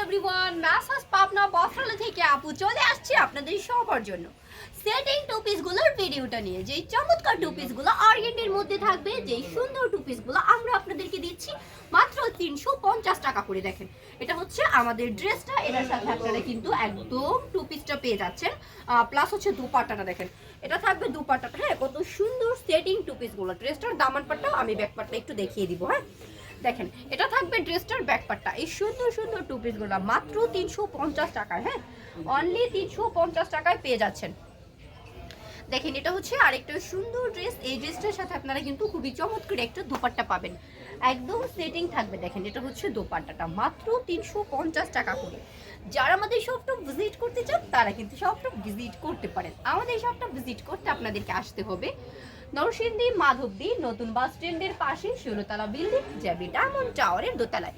Everyone, massage Pabna বফরালা থেকে আপু চলে আসছে আপনাদের সবার জন্য সেটিং টু পিসগুলোর ভিডিওটা নিয়ে। যেই চমৎকার টু পিসগুলো অর্গেন্ডির মধ্যে থাকবে, যেই সুন্দর টু পিসগুলো আমরা আপনাদেরকে দিচ্ছি মাত্র 350 টাকা করে। দেখেন, এটা হচ্ছে আমাদের ড্রেসটা, এটার সাথে আপনারা কিন্তু একদম টু পিসটা পেয়ে যাচ্ছেন। প্লাস হচ্ছে দুপাট্টাটা দেখেন, এটা থাকবে দুপাট্টাটা। হ্যাঁ, কত সুন্দর সেটিং টু পিসগুলো। ড্রেসটার দামান পাটটাও আমি ব্যাক পাটটা একটু দেখিয়ে দিব। হ্যাঁ দেখেন, এটা থাকবে ড্রেসটার ব্যাক পার্টটা। এই সুন্দর সুন্দর টু পিসগুলো মাত্র 350 টাকায়। হ্যাঁ, অনলি 350 টাকায় পেয়ে যাচ্ছেন। দেখেন, এটা হচ্ছে আরেকটা সুন্দর ড্রেস। এই ড্রেসটার সাথে আপনারা কিন্তু খুবই চমৎকার একটা দোপাট্টা পাবেন, একদম সেটিং থাকবে। দেখেন, এটা হচ্ছে দোপাট্টাটা মাত্র 350 টাকা করে। যারা আমাদের শপটা ভিজিট করতে চান তারা কিন্তু শপটা ভিজিট করতে পারেন। আমাদের শপটা ভিজিট করতে আপনাদেরকে আসতে হবে নরসিংদী মাধবদী নতুন বাস স্ট্যান্ডের পাশে 16তলা বিল্ডিং, জ্যাবি ডায়মন্ড টাওয়ারের দোতলায়।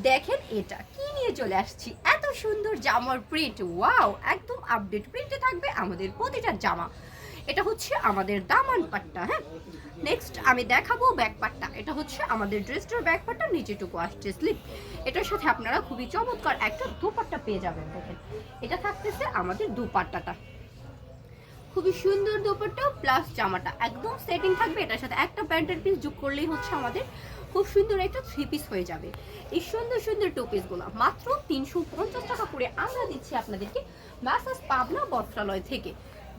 দেখেন, এটা কি নিয়ে চলে আসছি, এত সুন্দর জামার প্রিন্ট। ওয়াও, একদম আপডেট প্রিন্টে থাকবে আমাদের প্রতিটা জামা। এটা হচ্ছে আমাদের দামান পাট্টা। হ্যাঁ, নেক্সট আমি দেখাবো ব্যাক পাট্টা। এটা হচ্ছে আমাদের ড্রেসটার ব্যাক পাট্টা, নিচেটুকু আসছে স্লিপ। এটার সাথে আপনারা খুবই চমৎকার একটা দুপাট্টা পেয়ে যাবেন। দেখেন, এটা থাকতেছে আমাদের দুপাট্টাটা, খুবই সুন্দর দুপাট্টা প্লাস জামাটা একদম সেটিং থাকবে। এটার সাথে একটা প্যান্টের পিস যোগ করলেই হচ্ছে আমাদের খুব সুন্দর একটা থ্রি পিস হয়ে যাবে। এই সুন্দর সুন্দর টু পিসগুলো মাত্র 350 টাকা করে আমরা দিচ্ছি আপনাদেরকে ম্যাসাজ পাবনা বস্ত্রালয় থেকে।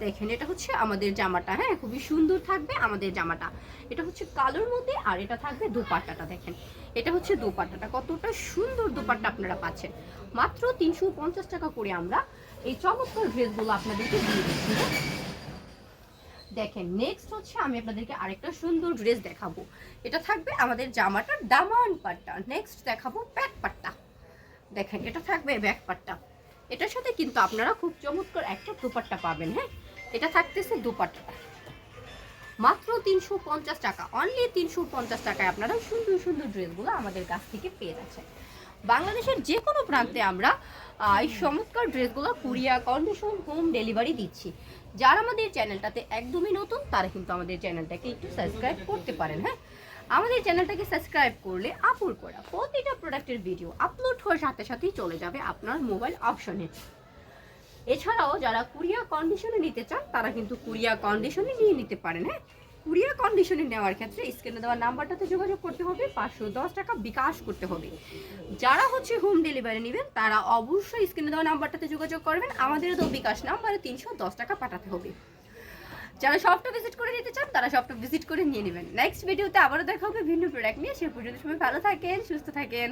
দেখেন, এটা হচ্ছে আমাদের জামাটা। হ্যাঁ, খুবই সুন্দর থাকবে আমাদের জামাটা। এটা হচ্ছে কালোর মধ্যে, আর এটা থাকবে দুপাট্টাটা। দেখেন, এটা হচ্ছে দুপাট্টাটা, কতটা সুন্দর দুপাট্টা আপনারা পাচ্ছেন মাত্র 350 টাকা করে। আমরা এই চমৎকার ড্রেসগুলো আপনাদেরকে দিয়ে দিচ্ছি। দেখেন, নেক্সট হচ্ছে আমি আপনাদেরকে আরেকটা সুন্দর ড্রেস দেখাবো। এটা থাকবে আমাদের জামাটার দামান পাট্টা। নেক্সট দেখাবো ব্যাক পাট্টা। দেখেন, এটা থাকবে ব্যাক পাট্টা। এটার সাথে কিন্তু আপনারা খুব চমৎকার একটা দুপাট্টা পাবেন। হ্যাঁ, এটা থাকতেছে দুপাট্টাটা মাত্র 350 টাকা। অনলি 350 টাকায় আপনারা সুন্দর সুন্দর ড্রেসগুলো আমাদের কাছ থেকে পেয়ে যাচ্ছেন। বাংলাদেশের যে কোনো প্রান্তে আমরা এই চমৎকার ড্রেসগুলো কুরিয়ার কন্ডিশন হোম ডেলিভারি দিচ্ছি। যারা আমাদের চ্যানেলটাতে একদমই নতুন তারা কিন্তু আমাদের চ্যানেলটাকে একটু সাবস্ক্রাইব করতে পারেন। হ্যাঁ, আমাদের চ্যানেলটাকে সাবস্ক্রাইব করলে আপুর করা প্রতিটা প্রোডাক্টের ভিডিও আপলোড হওয়ার সাথে সাথেই চলে যাবে আপনার মোবাইল অপশনে। এছাড়াও যারা কুরিয়ার কন্ডিশনে নিতে চান তারা কিন্তু কুরিয়ার কন্ডিশনে নিয়ে নিতে পারেন। হ্যাঁ, কুরিয়ার কন্ডিশনে নেওয়ার ক্ষেত্রে স্ক্রিনে দেওয়া নাম্বারটাতে যোগাযোগ করতে হবে, 510 টাকা বিকাশ করতে হবে। যারা হচ্ছে হোম ডেলিভারি নেবেন তারা অবশ্যই স্ক্রিনে দেওয়া নাম্বারটাতে যোগাযোগ করবেন, আমাদের তো বিকাশ নাম্বারে 310 টাকা পাঠাতে হবে। যারা শপটা ভিজিট করে নিতে চান তারা শপটা ভিজিট করে নিয়ে নেবেন। নেক্সট ভিডিওতে আবারও দেখা হবে ভিন্ন প্রোডাক্ট নিয়ে। সে পর্যন্ত সবাই ভালো থাকেন, সুস্থ থাকেন।